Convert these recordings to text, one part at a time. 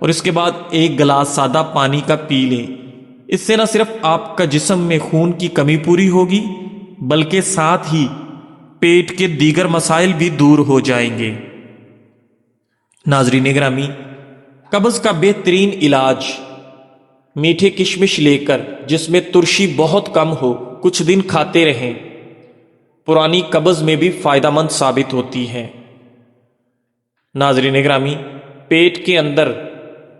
اور اس کے بعد ایک گلاس سادہ پانی کا پی لیں۔ اس سے نہ صرف آپ کا جسم میں خون کی کمی پوری ہوگی بلکہ ساتھ ہی پیٹ کے دیگر مسائل بھی دور ہو جائیں گے۔ ناظرین گرامی، قبض کا بہترین علاج میٹھے کشمش لے کر جس میں ترشی بہت کم ہو کچھ دن کھاتے رہیں، پرانی قبض میں بھی فائدہ مند ثابت ہوتی ہے۔ ناظرین گرامی، پیٹ کے اندر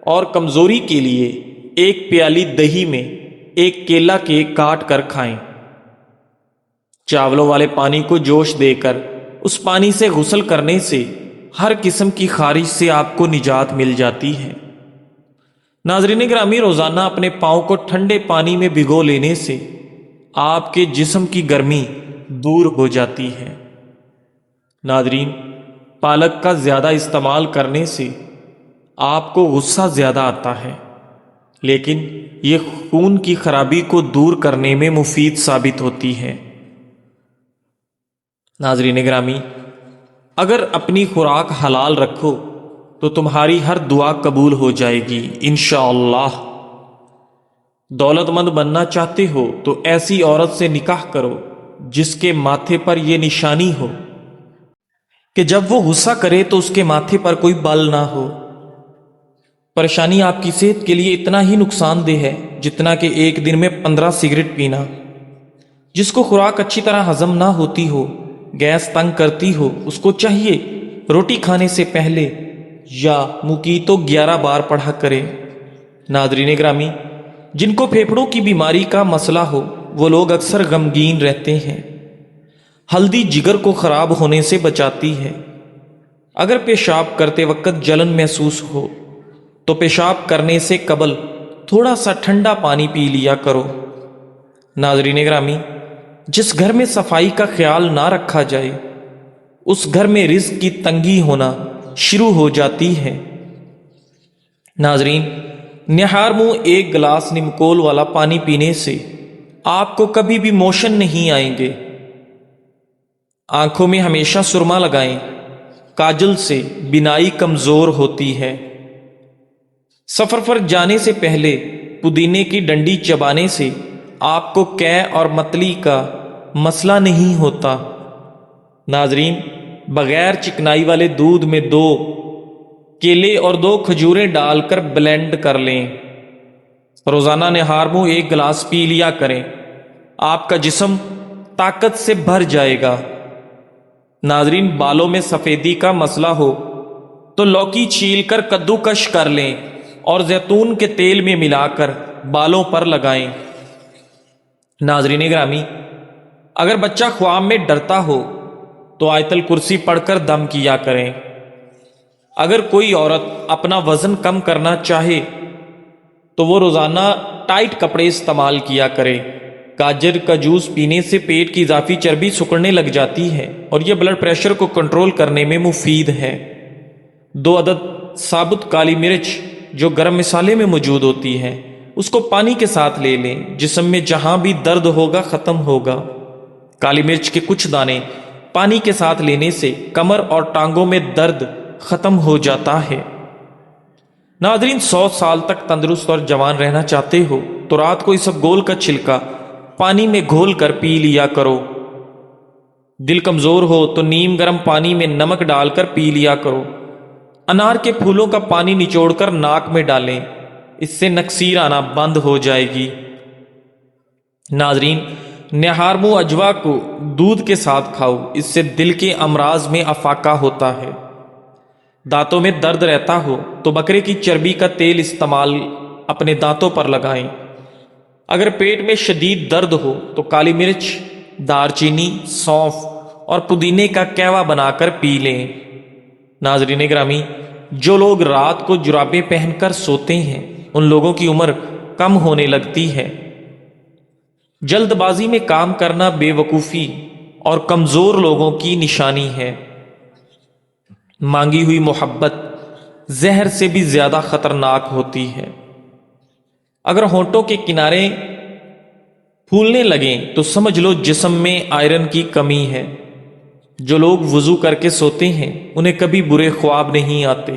اور کمزوری کے لیے ایک پیالی دہی میں ایک کیلا کیک کاٹ کر کھائیں۔ چاولوں والے پانی کو جوش دے کر اس پانی سے غسل کرنے سے ہر قسم کی خارش سے آپ کو نجات مل جاتی ہے۔ ناظرین گرامی، روزانہ اپنے پاؤں کو ٹھنڈے پانی میں بھگو لینے سے آپ کے جسم کی گرمی دور ہو جاتی ہے۔ ناظرین، پالک کا زیادہ استعمال کرنے سے آپ کو غصہ زیادہ آتا ہے، لیکن یہ خون کی خرابی کو دور کرنے میں مفید ثابت ہوتی ہے۔ ناظرین گرامی، اگر اپنی خوراک حلال رکھو تو تمہاری ہر دعا قبول ہو جائے گی انشاءاللہ۔ دولت مند بننا چاہتے ہو تو ایسی عورت سے نکاح کرو جس کے ماتھے پر یہ نشانی ہو کہ جب وہ غصہ کرے تو اس کے ماتھے پر کوئی بال نہ ہو۔ پریشانی آپ کی صحت کے لیے اتنا ہی نقصان دہ ہے جتنا کہ ایک دن میں 15 سگریٹ پینا۔ جس کو خوراک اچھی طرح ہضم نہ ہوتی ہو، گیس تنگ کرتی ہو، اس کو چاہیے روٹی کھانے سے پہلے یا موقیتو 11 بار پڑھا کرے۔ ناظرین گرامی، جن کو پھیپھڑوں کی بیماری کا مسئلہ ہو وہ لوگ اکثر غمگین رہتے ہیں۔ ہلدی جگر کو خراب ہونے سے بچاتی ہے۔ اگر پیشاب کرتے وقت جلن محسوس ہو تو پیشاب کرنے سے قبل تھوڑا سا ٹھنڈا پانی پی لیا کرو۔ ناظرین گرامی، جس گھر میں صفائی کا خیال نہ رکھا جائے اس گھر میں رزق کی تنگی ہونا شروع ہو جاتی ہے۔ ناظرین، نہار منہ ایک گلاس نمکول والا پانی پینے سے آپ کو کبھی بھی موشن نہیں آئیں گے۔ آنکھوں میں ہمیشہ سرما لگائیں، کاجل سے بینائی کمزور ہوتی ہے۔ سفر پر جانے سے پہلے پودینے کی ڈنڈی چبانے سے آپ کو قے اور متلی کا مسئلہ نہیں ہوتا۔ ناظرین، بغیر چکنائی والے دودھ میں 2 کیلے اور 2 کھجوریں ڈال کر بلینڈ کر لیں۔ روزانہ نہار منہ 1 گلاس پی لیا کریں، آپ کا جسم طاقت سے بھر جائے گا۔ ناظرین، بالوں میں سفیدی کا مسئلہ ہو تو لوکی چھیل کر کدو کش کر لیں اور زیتون کے تیل میں ملا کر بالوں پر لگائیں۔ ناظرین گرامی، اگر بچہ خواب میں ڈرتا ہو تو آیت الکرسی پڑھ کر دم کیا کریں۔ اگر کوئی عورت اپنا وزن کم کرنا چاہے تو وہ روزانہ ٹائٹ کپڑے استعمال کیا کرے۔ گاجر کا جوس پینے سے پیٹ کی اضافی چربی سکڑنے لگ جاتی ہے اور یہ بلڈ پریشر کو کنٹرول کرنے میں مفید ہے۔ 2 عدد ثابت کالی مرچ جو گرم مسالے میں موجود ہوتی ہے اس کو پانی کے ساتھ لے لیں، جسم میں جہاں بھی درد ہوگا ختم ہوگا۔ کالی مرچ کے کچھ دانے پانی کے ساتھ لینے سے کمر اور ٹانگوں میں درد ختم ہو جاتا ہے۔ ناظرین، 100 سال تک تندرست اور جوان رہنا چاہتے ہو تو رات کو اسبگول کا چھلکا پانی میں گھول کر پی لیا کرو۔ دل کمزور ہو تو نیم گرم پانی میں نمک ڈال کر پی لیا کرو۔ انار کے پھولوں کا پانی نچوڑ کر ناک میں ڈالیں، اس سے نکسیر آنا بند ہو جائے گی۔ ناظرین، نہار منہ اجوا کو دودھ کے ساتھ کھاؤ، اس سے دل کے امراض میں افاقہ ہوتا ہے۔ دانتوں میں درد رہتا ہو تو بکرے کی چربی کا تیل استعمال اپنے دانتوں پر لگائیں۔ اگر پیٹ میں شدید درد ہو تو کالی مرچ، دار چینی، سونف اور پودینے کا کہوا بنا کر پی لیں۔ ناظرین گرامی، جو لوگ رات کو جرابیں پہن کر سوتے ہیں ان لوگوں کی عمر کم ہونے لگتی ہے۔ جلد بازی میں کام کرنا بے وقوفی اور کمزور لوگوں کی نشانی ہے۔ مانگی ہوئی محبت زہر سے بھی زیادہ خطرناک ہوتی ہے۔ اگر ہونٹوں کے کنارے پھولنے لگیں تو سمجھ لو جسم میں آئرن کی کمی ہے۔ جو لوگ وضو کر کے سوتے ہیں انہیں کبھی برے خواب نہیں آتے۔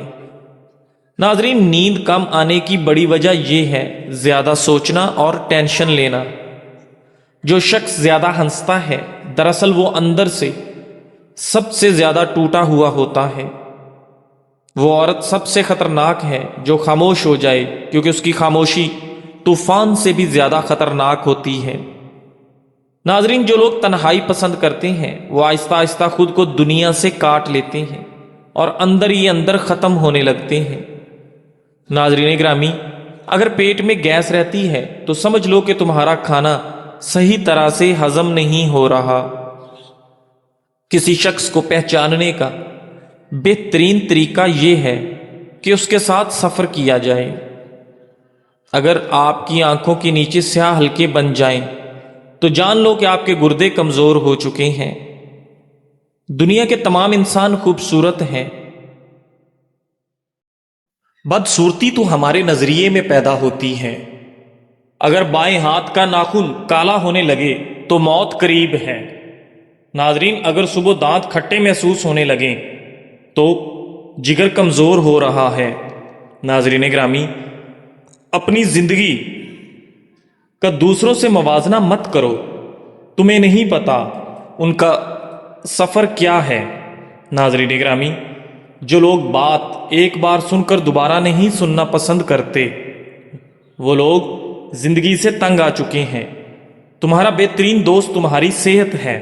ناظرین، نیند کم آنے کی بڑی وجہ یہ ہے زیادہ سوچنا اور ٹینشن لینا۔ جو شخص زیادہ ہنستا ہے دراصل وہ اندر سے سب سے زیادہ ٹوٹا ہوا ہوتا ہے۔ وہ عورت سب سے خطرناک ہے جو خاموش ہو جائے، کیونکہ اس کی خاموشی طوفان سے بھی زیادہ خطرناک ہوتی ہے۔ ناظرین، جو لوگ تنہائی پسند کرتے ہیں وہ آہستہ آہستہ خود کو دنیا سے کاٹ لیتے ہیں اور اندر ہی اندر ختم ہونے لگتے ہیں۔ ناظرین گرامی، اگر پیٹ میں گیس رہتی ہے تو سمجھ لو کہ تمہارا کھانا صحیح طرح سے ہضم نہیں ہو رہا۔ کسی شخص کو پہچاننے کا بہترین طریقہ یہ ہے کہ اس کے ساتھ سفر کیا جائے۔ اگر آپ کی آنکھوں کے نیچے سیاہ حلقے بن جائیں تو جان لو کہ آپ کے گردے کمزور ہو چکے ہیں۔ دنیا کے تمام انسان خوبصورت ہیں، بدصورتی تو ہمارے نظریے میں پیدا ہوتی ہے۔ اگر بائیں ہاتھ کا ناخن کالا ہونے لگے تو موت قریب ہے۔ ناظرین، اگر صبح دانت کھٹے محسوس ہونے لگیں تو جگر کمزور ہو رہا ہے۔ ناظرین گرامی، اپنی زندگی کا دوسروں سے موازنہ مت کرو، تمہیں نہیں پتا ان کا سفر کیا ہے۔ ناظرین گرامی، جو لوگ بات ایک بار سن کر دوبارہ نہیں سننا پسند کرتے وہ لوگ زندگی سے تنگ آ چکے ہیں۔ تمہارا بہترین دوست تمہاری صحت ہے۔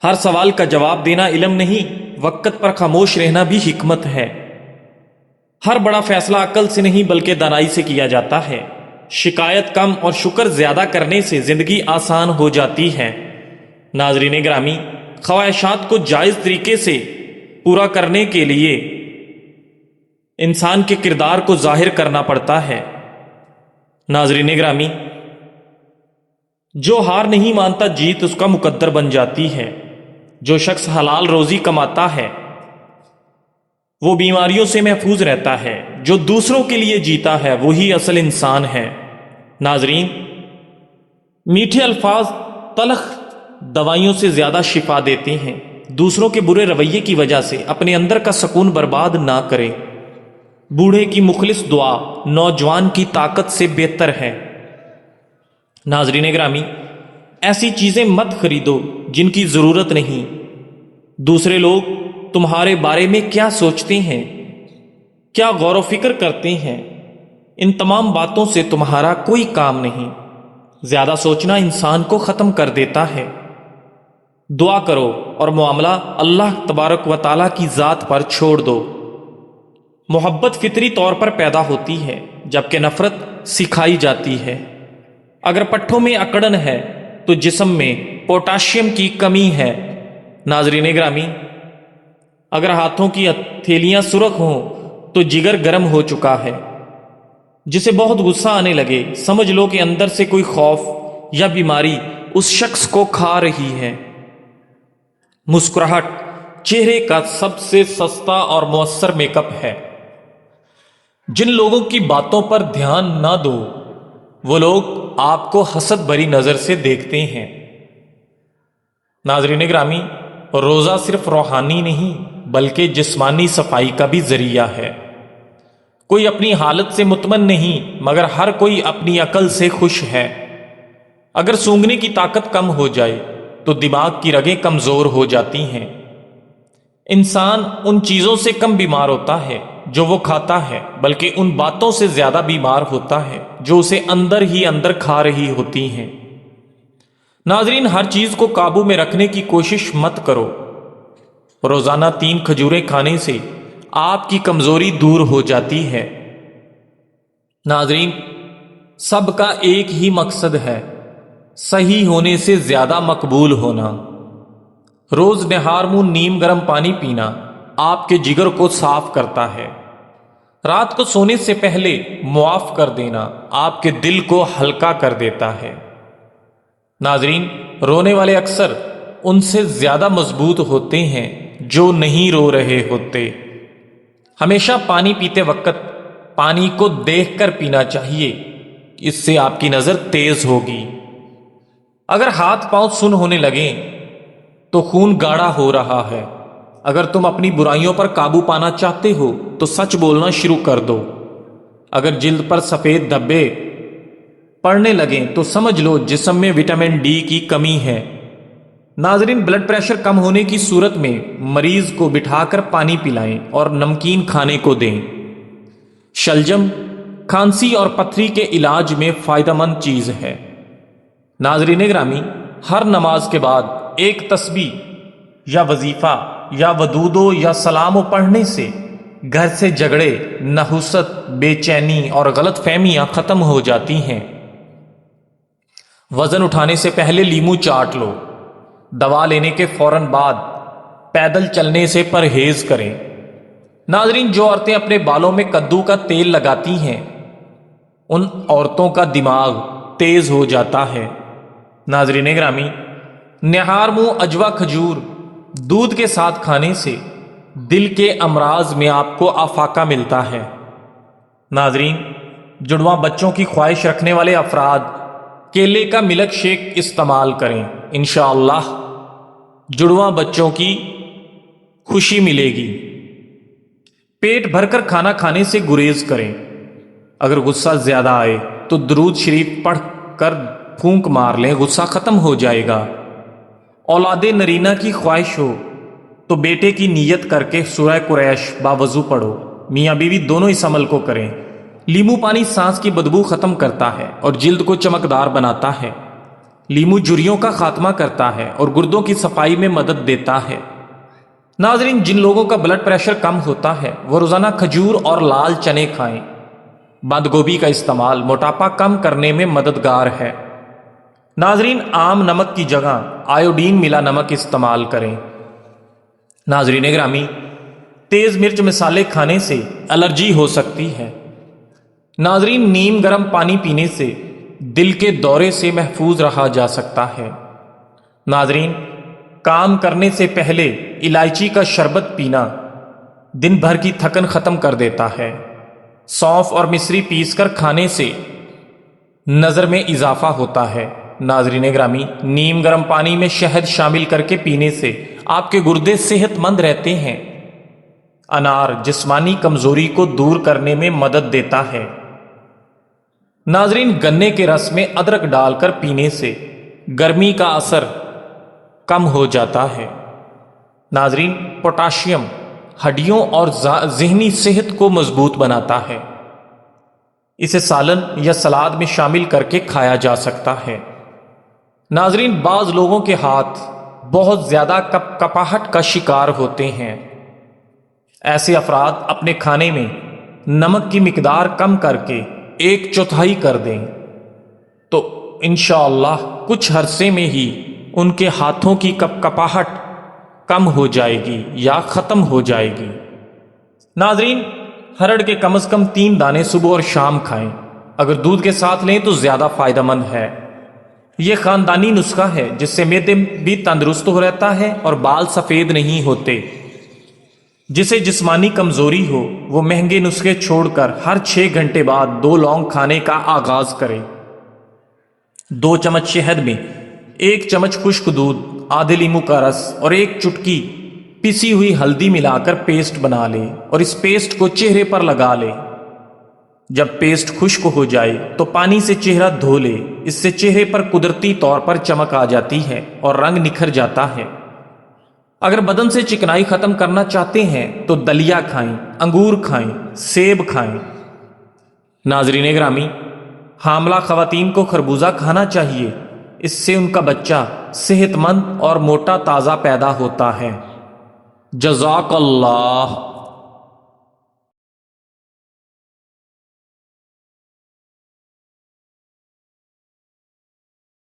ہر سوال کا جواب دینا علم نہیں، وقت پر خاموش رہنا بھی حکمت ہے۔ ہر بڑا فیصلہ عقل سے نہیں بلکہ دانائی سے کیا جاتا ہے۔ شکایت کم اور شکر زیادہ کرنے سے زندگی آسان ہو جاتی ہے۔ ناظرین گرامی، خواہشات کو جائز طریقے سے پورا کرنے کے لیے انسان کے کردار کو ظاہر کرنا پڑتا ہے۔ ناظرین گرامی، جو ہار نہیں مانتا جیت اس کا مقدر بن جاتی ہے۔ جو شخص حلال روزی کماتا ہے وہ بیماریوں سے محفوظ رہتا ہے۔ جو دوسروں کے لیے جیتا ہے وہی اصل انسان ہے۔ ناظرین، میٹھے الفاظ تلخ دوائیوں سے زیادہ شفا دیتے ہیں۔ دوسروں کے برے رویے کی وجہ سے اپنے اندر کا سکون برباد نہ کریں۔ بوڑھے کی مخلص دعا نوجوان کی طاقت سے بہتر ہے۔ ناظرین گرامی، ایسی چیزیں مت خریدو جن کی ضرورت نہیں۔ دوسرے لوگ تمہارے بارے میں کیا سوچتے ہیں، کیا غور و فکر کرتے ہیں، ان تمام باتوں سے تمہارا کوئی کام نہیں۔ زیادہ سوچنا انسان کو ختم کر دیتا ہے۔ دعا کرو اور معاملہ اللہ تبارک و تعالیٰ کی ذات پر چھوڑ دو۔ محبت فطری طور پر پیدا ہوتی ہے جبکہ نفرت سکھائی جاتی ہے۔ اگر پٹھوں میں اکڑن ہے تو جسم میں پوٹاشیم کی کمی ہے۔ ناظرین گرامی، اگر ہاتھوں کی ہتھیلیاں سرخ ہوں تو جگر گرم ہو چکا ہے۔ جسے بہت غصہ آنے لگے سمجھ لو کہ اندر سے کوئی خوف یا بیماری اس شخص کو کھا رہی ہے۔ مسکراہٹ چہرے کا سب سے سستا اور مؤثر میک اپ ہے۔ جن لوگوں کی باتوں پر دھیان نہ دو وہ لوگ آپ کو حسد بھری نظر سے دیکھتے ہیں۔ ناظرین گرامی، روزہ صرف روحانی نہیں بلکہ جسمانی صفائی کا بھی ذریعہ ہے۔ کوئی اپنی حالت سے مطمئن نہیں مگر ہر کوئی اپنی عقل سے خوش ہے۔ اگر سونگھنے کی طاقت کم ہو جائے تو دماغ کی رگیں کمزور ہو جاتی ہیں۔ انسان ان چیزوں سے کم بیمار ہوتا ہے جو وہ کھاتا ہے بلکہ ان باتوں سے زیادہ بیمار ہوتا ہے جو اسے اندر ہی اندر کھا رہی ہوتی ہیں۔ ناظرین، ہر چیز کو قابو میں رکھنے کی کوشش مت کرو۔ روزانہ 3 کھجوریں کھانے سے آپ کی کمزوری دور ہو جاتی ہے۔ ناظرین، سب کا ایک ہی مقصد ہے، صحیح ہونے سے زیادہ مقبول ہونا۔ روز نہار منہ نیم گرم پانی پینا آپ کے جگر کو صاف کرتا ہے۔ رات کو سونے سے پہلے معاف کر دینا آپ کے دل کو ہلکا کر دیتا ہے۔ ناظرین، رونے والے اکثر ان سے زیادہ مضبوط ہوتے ہیں جو نہیں رو رہے ہوتے۔ ہمیشہ پانی پیتے وقت پانی کو دیکھ کر پینا چاہیے، اس سے آپ کی نظر تیز ہوگی۔ اگر ہاتھ پاؤں سن ہونے لگیں تو خون گاڑھا ہو رہا ہے۔ اگر تم اپنی برائیوں پر قابو پانا چاہتے ہو تو سچ بولنا شروع کر دو۔ اگر جلد پر سفید دھبے پڑنے لگیں تو سمجھ لو جسم میں وٹامن ڈی کی کمی ہے۔ ناظرین، بلڈ پریشر کم ہونے کی صورت میں مریض کو بٹھا کر پانی پلائیں اور نمکین کھانے کو دیں۔ شلجم کھانسی اور پتھری کے علاج میں فائدہ مند چیز ہے۔ ناظرین گرامی، ہر نماز کے بعد ایک تسبیح یا وظیفہ یا ودودو یا سلامو پڑھنے سے گھر سے جھگڑے، نحوست، بے چینی اور غلط فہمیاں ختم ہو جاتی ہیں۔ وزن اٹھانے سے پہلے لیمو چاٹ لو۔ دوا لینے کے فوراً بعد پیدل چلنے سے پرہیز کریں۔ ناظرین، جو عورتیں اپنے بالوں میں کدو کا تیل لگاتی ہیں ان عورتوں کا دماغ تیز ہو جاتا ہے۔ ناظرین گرامی، نہار منہ اجوا کھجور دودھ کے ساتھ کھانے سے دل کے امراض میں آپ کو افاقہ ملتا ہے۔ ناظرین، جڑواں بچوں کی خواہش رکھنے والے افراد کیلے کا ملک شیک استعمال کریں، انشاءاللہ جڑواں بچوں کی خوشی ملے گی۔ پیٹ بھر کر کھانا کھانے سے گریز کریں۔ اگر غصہ زیادہ آئے تو درود شریف پڑھ کر پھونک مار لیں، غصہ ختم ہو جائے گا۔ اولاد نرینہ کی خواہش ہو تو بیٹے کی نیت کر کے سورہ قریش باوضو پڑھو۔ میاں بیوی دونوں اس عمل کو کریں۔ لیمو پانی سانس کی بدبو ختم کرتا ہے اور جلد کو چمکدار بناتا ہے۔ لیمو جھریوں کا خاتمہ کرتا ہے اور گردوں کی صفائی میں مدد دیتا ہے۔ ناظرین، جن لوگوں کا بلڈ پریشر کم ہوتا ہے وہ روزانہ کھجور اور لال چنے کھائیں۔ بند گوبھی کا استعمال موٹاپا کم کرنے میں مددگار ہے۔ ناظرین، عام نمک کی جگہ آیوڈین ملا نمک استعمال کریں۔ ناظرین گرامی، تیز مرچ مسالے کھانے سے الرجی ہو سکتی ہے۔ ناظرین، نیم گرم پانی پینے سے دل کے دورے سے محفوظ رہا جا سکتا ہے۔ ناظرین، کام کرنے سے پہلے الائچی کا شربت پینا دن بھر کی تھکن ختم کر دیتا ہے۔ سونف اور مصری پیس کر کھانے سے نظر میں اضافہ ہوتا ہے۔ ناظرین گرامی، نیم گرم پانی میں شہد شامل کر کے پینے سے آپ کے گردے صحت مند رہتے ہیں۔ انار جسمانی کمزوری کو دور کرنے میں مدد دیتا ہے۔ ناظرین، گنے کے رس میں ادرک ڈال کر پینے سے گرمی کا اثر کم ہو جاتا ہے۔ ناظرین، پوٹاشیم ہڈیوں اور ذہنی صحت کو مضبوط بناتا ہے۔ اسے سالن یا سلاد میں شامل کر کے کھایا جا سکتا ہے۔ ناظرین، بعض لوگوں کے ہاتھ بہت زیادہ کپاہٹ کا شکار ہوتے ہیں۔ ایسے افراد اپنے کھانے میں نمک کی مقدار کم کر کے 1/4 کر دیں تو انشاءاللہ کچھ عرصے میں ہی ان کے ہاتھوں کی کپاہٹ کم ہو جائے گی یا ختم ہو جائے گی۔ ناظرین، ہرڑ کے کم از کم 3 دانے صبح اور شام کھائیں۔ اگر دودھ کے ساتھ لیں تو زیادہ فائدہ مند ہے۔ یہ خاندانی نسخہ ہے جس سے معدہ بھی تندرست ہو رہتا ہے اور بال سفید نہیں ہوتے۔ جسے جسمانی کمزوری ہو وہ مہنگے نسخے چھوڑ کر ہر 6 گھنٹے بعد 2 لونگ کھانے کا آغاز کرے۔ 2 چمچ شہد میں 1 چمچ خشک دودھ، آدھے لیمو کا رس اور 1 چٹکی پسی ہوئی ہلدی ملا کر پیسٹ بنا لے اور اس پیسٹ کو چہرے پر لگا لے۔ جب پیسٹ خشک ہو جائے تو پانی سے چہرہ دھو لے۔ اس سے چہرے پر قدرتی طور پر چمک آ جاتی ہے اور رنگ نکھر جاتا ہے۔ اگر بدن سے چکنائی ختم کرنا چاہتے ہیں تو دلیا کھائیں، انگور کھائیں، سیب کھائیں۔ ناظرین گرامی، حاملہ خواتین کو خربوزہ کھانا چاہیے۔ اس سے ان کا بچہ صحت مند اور موٹا تازہ پیدا ہوتا ہے۔ جزاک اللہ۔